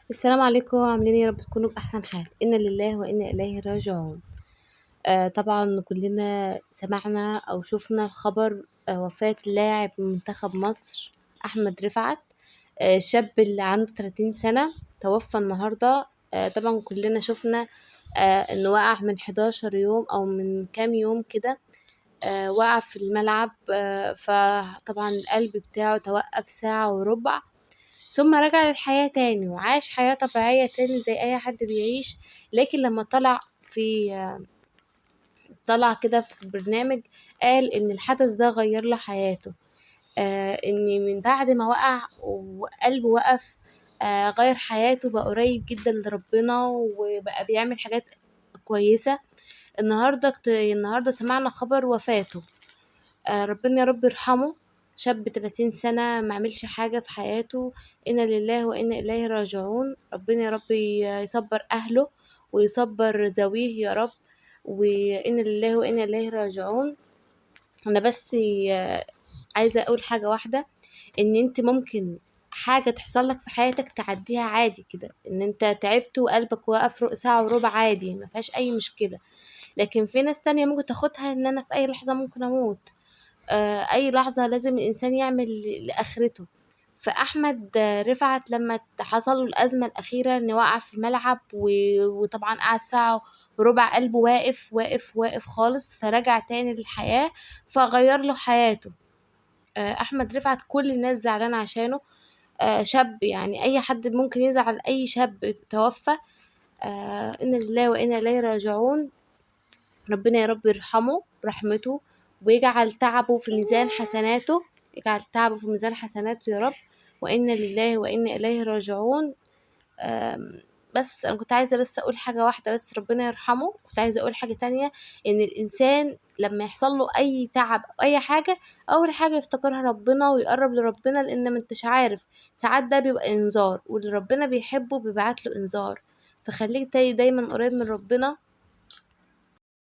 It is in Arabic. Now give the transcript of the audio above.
السلام عليكم، عاملين ايه؟ يا رب تكونوا بأحسن حال. إنا لله وإنا إليه راجعون. طبعا كلنا سمعنا أو شفنا الخبر، وفاة لاعب منتخب مصر أحمد رفعت. الشاب اللي عنده 30 سنة توفى النهاردة. طبعا كلنا شفنا إنه وقع من 11 يوم أو من كام يوم كده. وقع في الملعب، فطبعا القلب بتاعه توقف ساعة وربع، ثم رجع للحياة تاني وعاش حياة طبيعية تاني زي أي حد بيعيش. لكن لما طلع كده في برنامج، قال إن الحدث ده غير له حياته. إن من بعد ما وقع وقلبه وقف، غير حياته، بقى قريب جدا لربنا وبقى بيعمل حاجات كويسة. النهاردة سمعنا خبر وفاته. ربنا يا رب يرحمه. شاب 30 سنة ما عملش حاجة في حياته. إنا لله وإنا إليه راجعون. ربنا يا رب يصبر أهله ويصبر ذويه يا رب. وإنا لله وإنا إليه راجعون. أنا بس عايزة أقول حاجة واحدة، إن أنت ممكن حاجة تحصل لك في حياتك تعديها عادي كده، إن أنت تعبت وقلبك وقف ساعة وربع، عادي ما فيهاش أي مشكلة. لكن في ناس تانية ممكن تاخدها إن أنا في أي لحظة ممكن أموت. أي لحظة لازم الإنسان يعمل لآخرته. فأحمد رفعت لما حصل له الأزمة الأخيرة إن وقع في الملعب وطبعا قعد ساعة وربع قلبه واقف واقف واقف خالص، فرجع تاني للحياة، فغير له حياته. أحمد رفعت كل الناس زعلانة عشانه. شاب، يعني أي حد ممكن يزعل أي شاب توفى. إنا لله وإنا إليه راجعون. ربنا يا رب يرحمه برحمته، ويجعل تعبه في ميزان حسناته. يجعل تعبه في ميزان حسناته يا رب. وإنا لله وإنا إليه راجعون. بس أنا كنت عايزة بس أقول حاجة واحدة بس، ربنا يرحمه. كنت عايزة أقول حاجة تانية، إن الإنسان لما يحصل له أي تعب أو أي حاجة، أول حاجة يفتكرها ربنا ويقرب لربنا، لأن ما انتش عارف، ساعات ده بيبقى إنذار، واللي ربنا بيحبه بيبعت له إنذار. فخليك دايما قريب من ربنا،